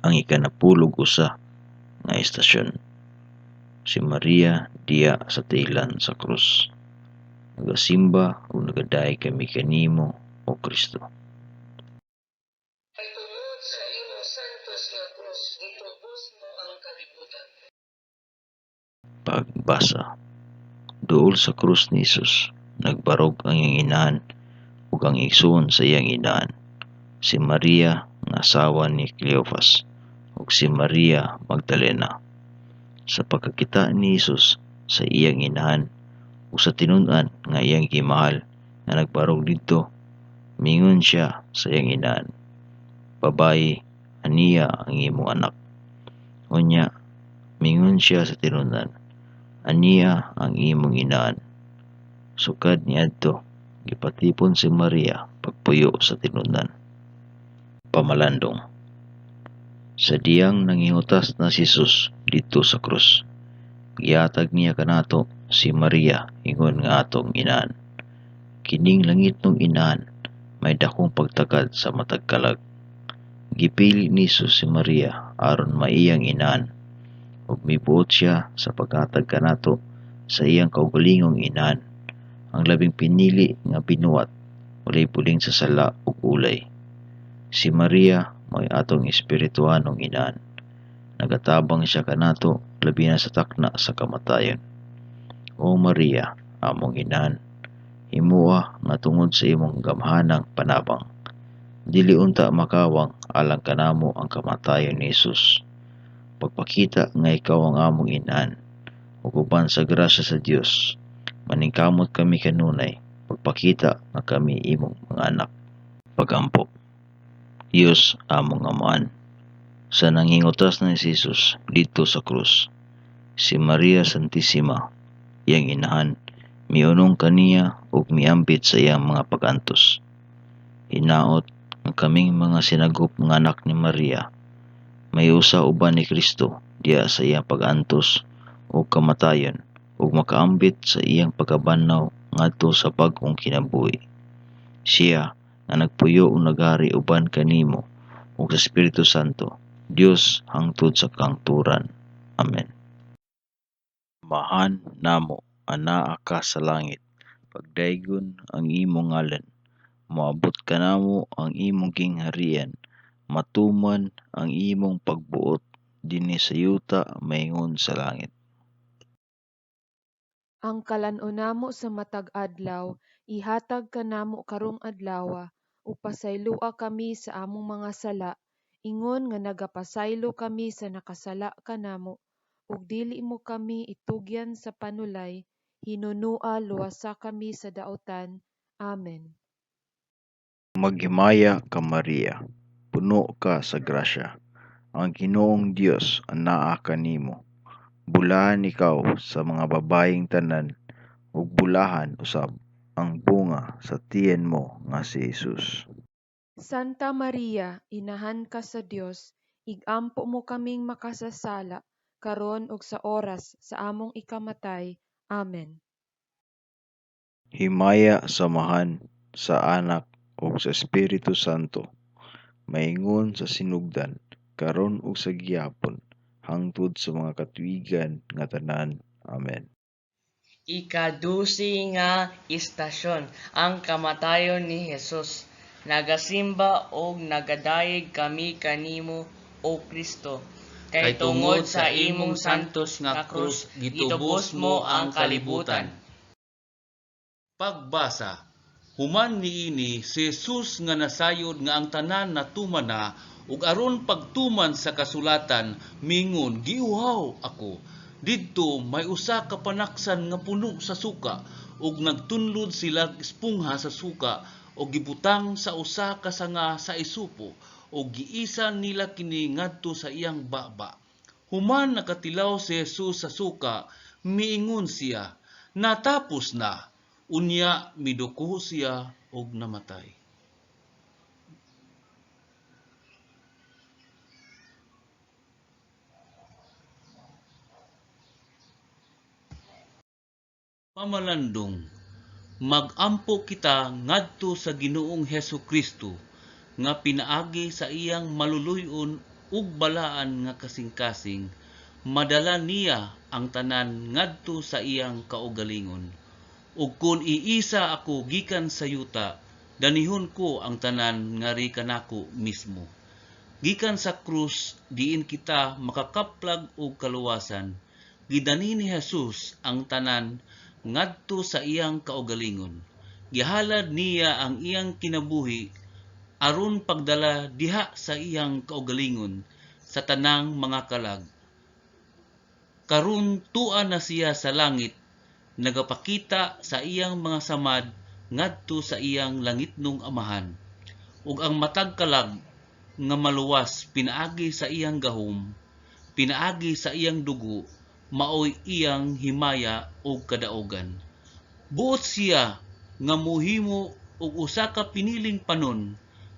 ang ikanapulog usa nga istasyon. Si Maria diya sa tiilan sa krus. Nagasimba o nagadaay kami kanimo o Kristo. Ay tungod sa imong santos nga krus, gitubos mo ang kalibutan. Pagbasa. Duol sa krus ni Jesus, nagbarog ang iyang inahan ug ang igsoon sa iyang inahan, si Maria nga asawa ni Cleophas ug si Maria Magdalena. Sa pagkakita ni Jesus sa iyang inahan ug sa tinun-an nga iyang gimahal nga nagbarog didto, mingon siya sa iyang inahan, "Babayi, aniya ang imong anak." Unya, mingon siya sa tinun-an, "Aniya ang imong inahan." Sukad niadto, gipatipon si Maria pagpuyo sa tinun-an. Pamalandong. Sa diyang nangihutas na si Jesus dito sa krus, gihatag niya kanato si Maria ingon nga atong inahan. Kining langitnong inahan may dakong pagtakad sa matag kalag. Gipili ni Jesus si Maria aron maiyang inahan ug mibuot siya sa paghatag kanato sa iyang kaugalingong inahan, ang labing pinili nga binuat, walay puling sa sala ug ulay. Si Maria may atong espirituhanong inahan. Nagatabang siya kanato labi na sa takna sa kamatayon. O Maria, among inahan, himuwa nga tungod sa imong gamhanang panabang, dili unta makawang alang kanamo ang kamatayon ni Jesus. Pagpakita nga ikaw ang among inahan, ug uban sa grasya sa Dios, maningkamot kami kanunay, pagpakita nga kami imong mga anak. Pagampo. Dios among Amaan. Sa nangingutas na si Jesus dito sa krus, si Maria Santissima, iyang inahan, miunong kaniya ug miambit sa iyang mga pagantos. Hinaot ang kaming mga sinagop nga anak ni Maria, may usa uban ni Kristo diya sa iyang pagantos o kamatayon ug makaambit sa iyang pagkabanhaw ngadto sa bag-ong kinabuhi. Siya nga nagpuyo ug nagari uban kanimo ug sa Espiritu Santo, Dios hangtod sa kangturan. Amen. Mahan namo anaa ka sa langit, pagdaygon ang imong ngalan, moabot kanamo ang imong gingharian, matuman ang imong pagbuot dinhi sa yuta maingon sa langit. Ang kalan-o namo sa matag adlaw, ihatag kanamo karong adlaw, ug pasaylua kami sa among mga sala, ingon nga nagapasaylo kami sa nakasala kanamo, ug dili mo kami itugyan sa panulay, hinunua luwasa kami sa daotan. Amen. Maghimaya ka Maria, puno ka sa grasya, ang Ginoong Dios anaa kanimo. Bulahan ikaw sa mga babayeng tanan, ug bulahan usab ang bunga sa tiyan mo nga si Jesus. Santa Maria, inahan ka sa Dios, igampo mo kaming makasasala, karon ug sa oras sa among ikamatay. Amen. Himaya samahan sa Anak ug sa Espiritu Santo, maingon sa sinugdan, karon ug sa gihapon, hangtod sa mga katuigan nga tanan. Amen. Ikadusi nga istasyon, ang kamatayon ni Jesus. Nagasimba og nagadayeg kami kanimo, O Kristo. Kay tungod sa imong santos nga krus, gitubos mo ang kalibutan. Pagbasa. Human niini si Jesus nga nasayod nga ang tanan natuman na, ug aron pagtuman sa kasulatan mingon, giuhaw ako. Didto may usa ka panaksan nga puno sa suka, ug nagtunlod sila espongha sa suka ug gibutang sa usa ka sanga sa isupo ug giisan nila kini ngadto sa iyang baba. Human nakatilaw si Jesus sa suka, miingon siya, "Natapos na." Unya miduko siya og namatay. Pamalandong, magampo kita ngadto sa Ginoong Hesukristo nga pinaagi sa iyang maluluyon ug balaan nga kasing-kasing, madala niya ang tanan ngadto sa iyang kaugalingon. Ug kun iisa ako gikan sa yuta, danihon ko ang tanan ngari kanako mismo. Gikan sa krus diin kita makakaplag og kaluwasan, gidani ni Jesus ang tanan ngadto sa iyang kaugalingon. Gihalad niya ang iyang kinabuhi aron pagdala diha sa iyang kaugalingon sa tanang mga kalag. Karon tua na siya sa langit, nagapakita sa iyang mga samad ngadto sa iyang langitnong amahan. Ug ang matag kalag nga maluwas pinaagi sa iyang gahom, pinaagi sa iyang dugo, maoy iyang himaya og kadaogan. Buot siya nga muhimo og usa ka piniling panon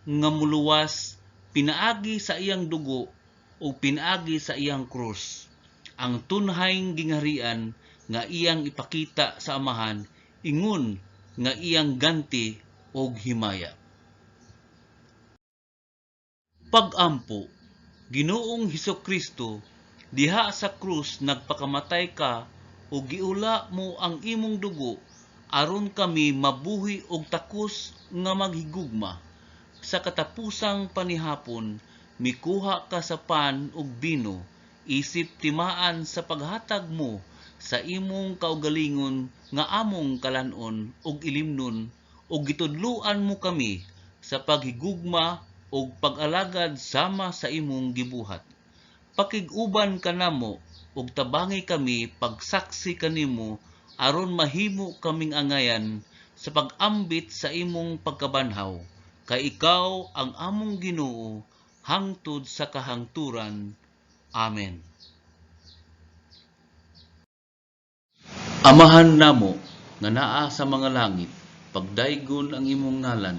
nga muluwas pinaagi sa iyang dugo o pinaagi sa iyang krus. Ang tunhayng gingharian nga iyang ipakita sa amahan, ingon nga iyang ganti og himaya. Pag-ampo, Ginoong Hesukristo, diha sa krus nagpakamatay ka o giula mo ang imong dugo aron kami mabuhi og takos nga maghigugma. Sa katapusang panihapon, mikuha ka sa pan ug bino, isip timaan sa paghatag mo sa imong kaugalingon nga among kalanon ug ilimnon, ug gitudloan mo kami sa paghigugma ug pag-alagad sama sa imong gibuhat. Pakig-uban kanamo ug tabangi kami pagsaksi kanimo aron mahimo kaming angayan sa pag-ambit sa imong pagkabanhaw, kay ikaw ang among Ginoo hangtod sa kahangturan. Amen. Amahan namo nga naa sa mga langit, pagdaygon ang imong ngalan,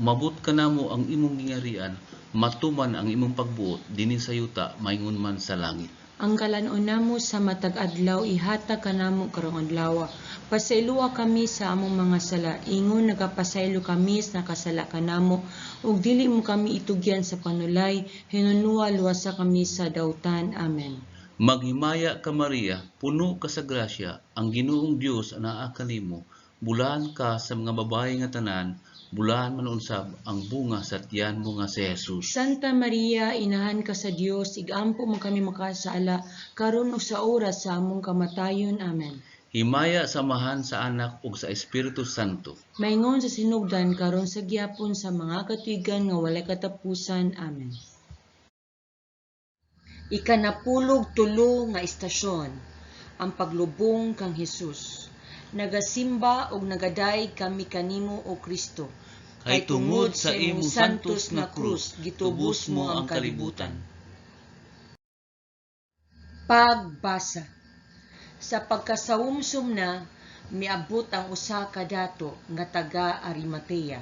umabot kanamo ang imong gingarian, matuman ang imong pagbuot dinhi sa yuta maingon man sa langit. Ang kalanon namo sa matag adlaw ihatag kanamo karong adlaw. Pasailua kami sa among mga sala, ingon nagapasaylo kami sa nakasala kanamo, ug dili mo kami itugyan sa panulay, hinunua luwasa kami sa dautan. Amen. Maghimaya ka Maria, puno ka sa grasya, ang Ginoong Dios anaa kanimo, bulan ka sa mga babaye nga tanan, bulan man unsab ang bunga sa tiyan mo nga si Jesus. Santa Maria, inahan ka sa Dios, igampo mo kami makasala, karon ug sa oras sa among kamatayon. Amen. Himaya samahan sa anak ug sa Espiritu Santo. Maingon sa sinugdan karon sa gihapon sa mga katuigan nga walay katapusan. Amen. Ikanapulog tulo nga istasyon, ang paglubong kang Hesus. Nagasimba ug nagaday kami kanimo o Kristo. Kay tungod sa imong santos nga krus, gitubos mo ang kalibutan. Pagbasa. Sa pagkasawumsum na, miabot ang usa ka dato nga taga Arimatea,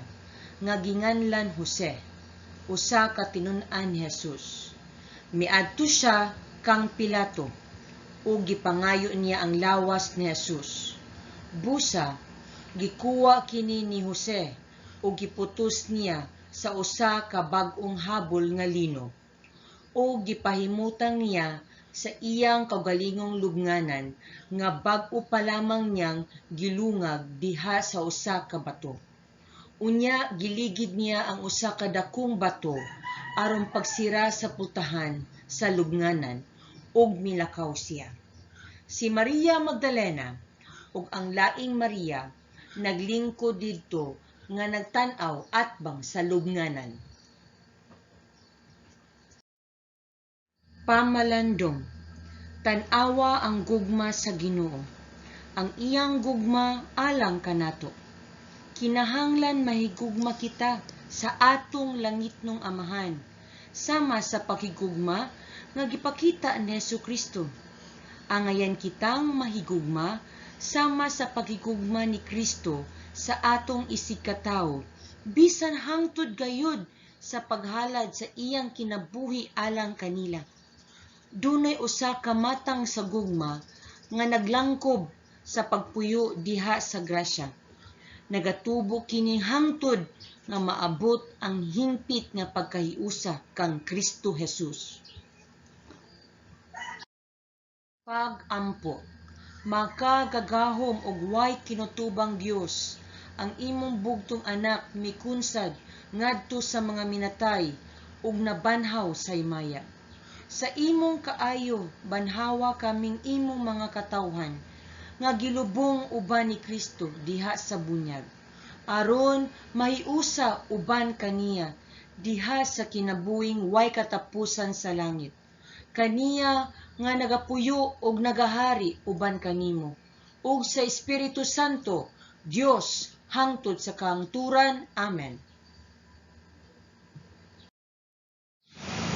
nga ginganlan Jose, usa ka tinun-an ni Jesus. Miadto siya kang Pilato, ug gipangayo niya ang lawas ni Jesus. Busa, gikuha kini ni Jose, ug giputos niya sa usa ka bag-ong habol nga lino, ug gipahimutang niya sa iyang kaugalingong lubnganan nga bag-o pa lamang niyang gilungag diha sa usa ka bato. Unya giligid niya ang usa ka dakong bato aron pagsira sa pultahan sa lubnganan ug milakaw siya. Si Maria Magdalena ug ang laing Maria naglingkod didto nga nagtan-aw atbang sa lubnganan. Pamalandong. Tan-awa ang gugma sa Ginoo. Ang iyang gugma alang kanato. Kinahanglan mahigugma kita sa atong langitnong amahan, sama sa pakigugma nga gipakita ni Hesukristo. Angayan kitang mahigugma sama sa pakigugma ni Kristo sa atong isigkatawo, bisan hangtod gayud sa paghalad sa iyang kinabuhi alang kanila. Dunay usa ka matang sa gugma nga naglangkob sa pagpuyo diha sa grasya. Nagatubo kini hangtod nga maabot ang hingpit nga pagkahiusa kang Kristo Jesus. Pag-ampo. Makagagahom og way kinutubang Dios ang imong bugtong anak mikunsad ngadto sa mga minatay ug nabanhaw sa himaya. Sa imong kaayo banhawa kaming imong mga katawhan nga gilubong uban ni Kristo diha sa bunyag, aron mahiusa uban kaniya diha sa kinabuhing way katapusan sa langit. Kaniya nga nagapuyo ug nagahari uban kanimo ug sa Espiritu Santo, Dios hangtod sa kahangturan. Amen.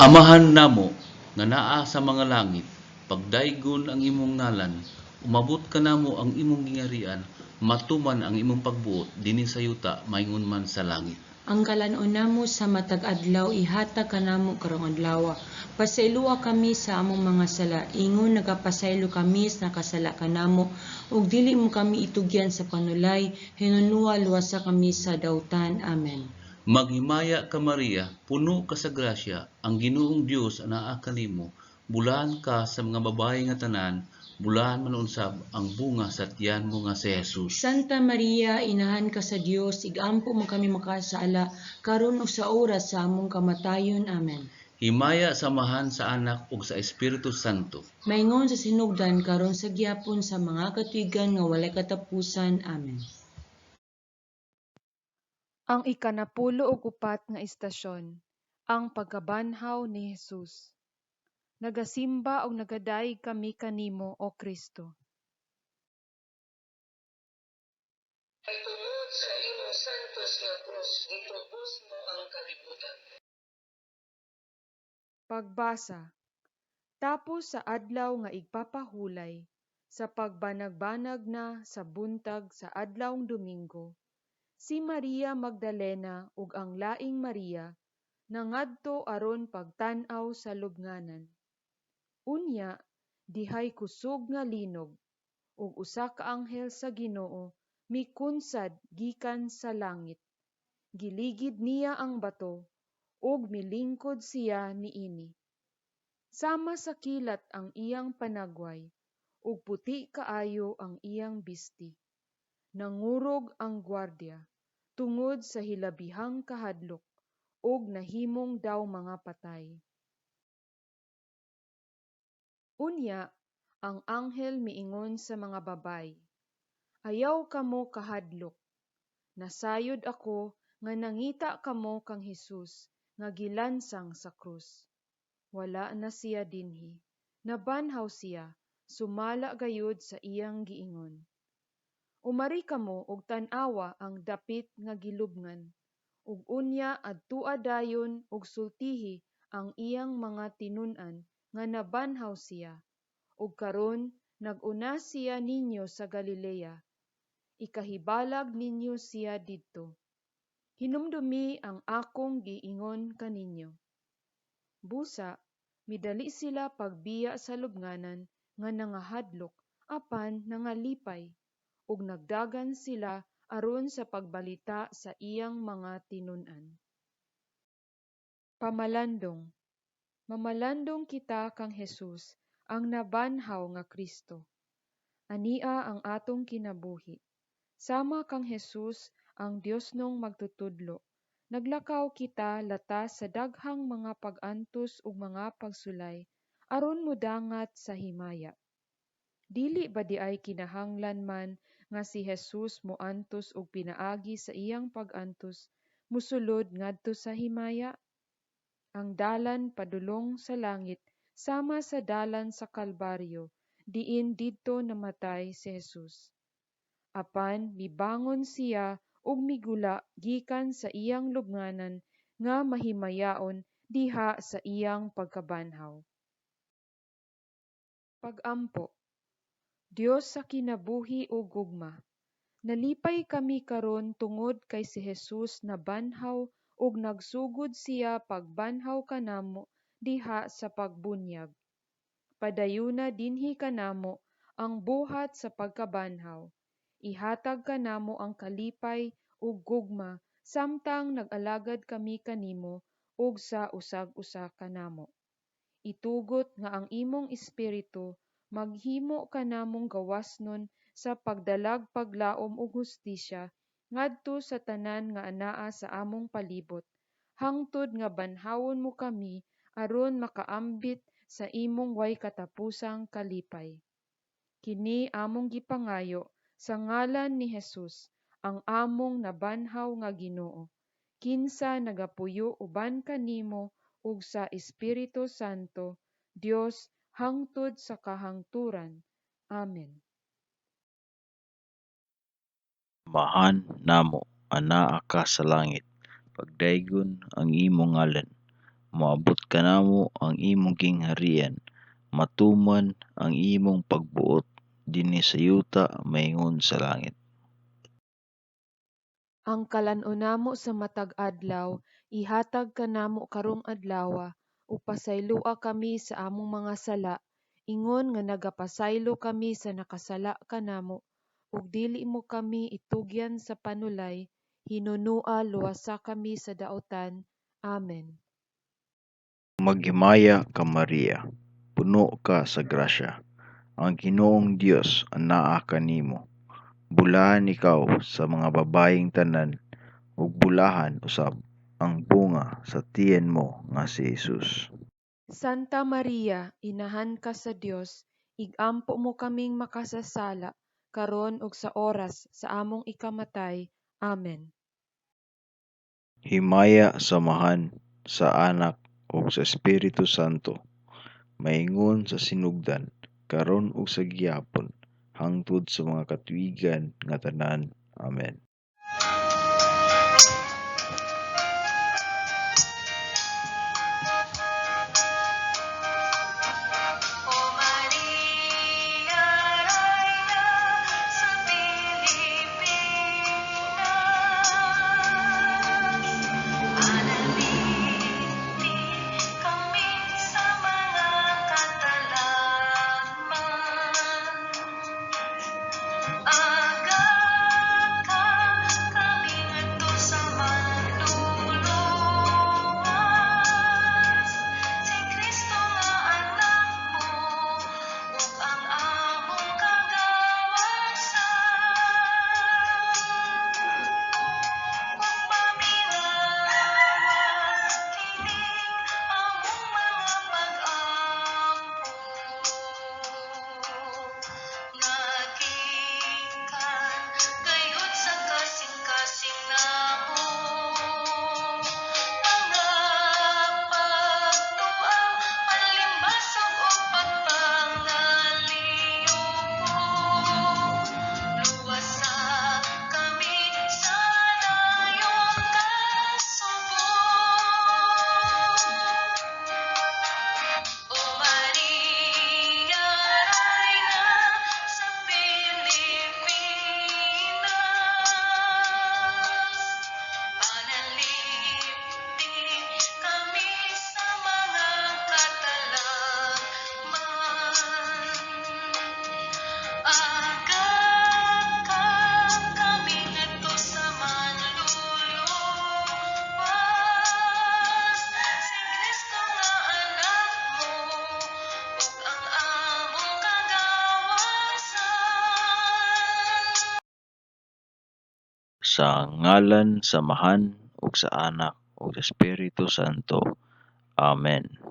Amahan namo nga naa sa mga langit, pagdaygon ang imong ngalan, umabot ka namo ang imong gingarian, matuman ang imong pagbuot dinhi sa yuta maingon man sa langit. Ang kalanon namo sa matag adlaw ihatag kanamo karong adlaw. Pasayloa kami sa among mga sala, ingon nagapasaylo kami sa nakasala kanamo, ug dili mo kami itugyan sa panulay, hinunua luwasa kami sa dautan. Amen. Maghimaya ka Maria, puno ka sa grasya, ang Ginoong Dios anaa kanimo, bulahan ka sa mga babaye nga tanan, bulahan man unsab ang bunga sa tiyan mo nga si Jesus. Santa Maria, inahan ka sa Dios, igampo mo kami makasala, karon ug sa oras sa among kamatayon. Amen. Himaya samahan sa anak ug sa Espiritu Santo. Maingon sa sinugdan karon sa gihapon sa mga katuigan nga walay katapusan. Amen. Ang ikanapulo ug upat nga istasyon, ang pagkabanhaw ni Jesus. Nagasimba og nagadaig kami kanimo, O Kristo. Kay tungod sa imong santos nga krus, gitubos mo ang kalibutan. Pagbasa. Tapos sa adlaw nga igpapahulay, sa pagbanag-banag na sa buntag sa adlawng Domingo, si Maria Magdalena ug ang laing Maria nangadto aron pagtan-aw sa lubnganan. Unya, dihay kusog nga linog, ug usa ka anghel sa Ginoo mikunsad gikan sa langit. Giligid niya ang bato, ug milingkod siya niini. Sama sa kilat ang iyang panagway, ug puti kaayo ang iyang bisti. Nangurog ang gwardya, tungod sa hilabihang kahadlok, ug nahimong daw mga patay. Unya, ang anghel miingon sa mga babay, ayaw kamo kahadlok. Nasayod ako nga nangita kamo kang Hesus nga gilansang sa krus. Wala na siya dinhi. Nabanhaw siya, sumala gayud sa iyang giingon. Umari kamo og tan-awa ang dapit nga gilubngan, ug unya adtua dayon og sultihi ang iyang mga tinun-an nga nabanhaw siya, ug karon nag-una siya ninyo sa Galilea. Ikahibalag ninyo siya didto. Hinumdumi ang akong giingon kaninyo. Busa, midali sila pagbiya sa lubnganan nga nangahadlok apan nangalipay, ug nagdagan sila aron sa pagbalita sa iyang mga tinun-an. Pamalandong. Mamalandong kita kang Hesus, ang nabanhaw nga Kristo. Ania ang atong kinabuhi. Sama kang Hesus, ang Dios nung magtutudlo. Naglakaw kita latas sa daghang mga pag-antos ug mga pagsulay, aron modangat sa himaya. Dili ba di ay kinahanglan man nga si Jesus moantos og pinaagi sa iyang pag-antos, musulod ngadto sa himaya? Ang dalan padulong sa langit sama sa dalan sa Kalbaryo, diin didto namatay si Jesus. Apan mibangon siya ug migula gikan sa iyang lubnganan nga mahimayaon diha sa iyang pagkabanhaw. Pag-ampo. Dios sa kinabuhi ug gugma, nalipay kami karon tungod kay si Jesus nabanhaw ug nagsugod siya pagbanhaw kanamo diha sa pagbunyag. Padayuna dinhi kanamo ang buhat sa pagkabanhaw. Ihatag kanamo ang kalipay ug gugma samtang nag-alagad kami kanimo ug sa usag-usa kanamo. Itugot nga ang imong espiritu maghimo kanamong gawasnon sa pagdalag paglaom ug hustisya ngadto sa tanan nga anaa sa among palibot, hangtod nga banhawon mo kami aron makaambit sa imong way katapusang kalipay. Kini among gipangayo sa ngalan ni Jesus, ang among nabanhaw nga Ginoo. Kinsa nagapuyo uban kanimo ug sa Espiritu Santo, Dios hangtod sa kahangturan. Amen. Amahan namo, anaa ka sa langit, pagdaygon ang imong ngalan. Moabot kanamo ang imong gingharian, matuman ang imong pagbuot dinhi sa yuta maingon sa langit. Ang kalan-o namo sa matag adlaw, ihatag kanamo karong adlawa, upasayloa kami sa among mga sala, ingon nga nagapasaylo kami sa nakasala kanamo, ug dili mo kami itugyan sa panulay, hinunua luwasa kami sa daotan. Amen. Maghimaya ka Maria, puno ka sa grasya. Ang Ginoong Dios anaa kanimo. Bulahan ikaw sa mga babayeng tanan, ug bulahan usab ang bunga sa tiyan mo nga si Jesus. Santa Maria, inahan ka sa Dios, igampo mo kaming makasasala, karon ug sa oras sa among ikamatay. Amen. Himaya samahan sa Anak ug sa Espiritu Santo, maingon sa sinugdan, karon ug sa gihapon, hangtod sa mga katuigan nga tanan. Amen. O Maria, Reyna sa Pilipinas, panalangin kami sa mga katalagman. Agad ka kami ngadto sa manluluwas, si Kristo nga anak mo, ug ang among kagawasan. Ug paminawa kining among mga pag-ampo, nagingkan gayud sa kasing-kasing namo, mga pagtuang panlimbasog o pagpangaliw. Luwasa kami sa dayong kasubok. O Maria, Reyna sa Pilipinas, panalipdi kami sa mga katalagman. Agad ka kami ngadto sa manluluwas, si Kristo nga anak mo, ug ang among kagawasan. Sa ngalan samahan ug sa Anak ug sa Espiritu Santo. Amen.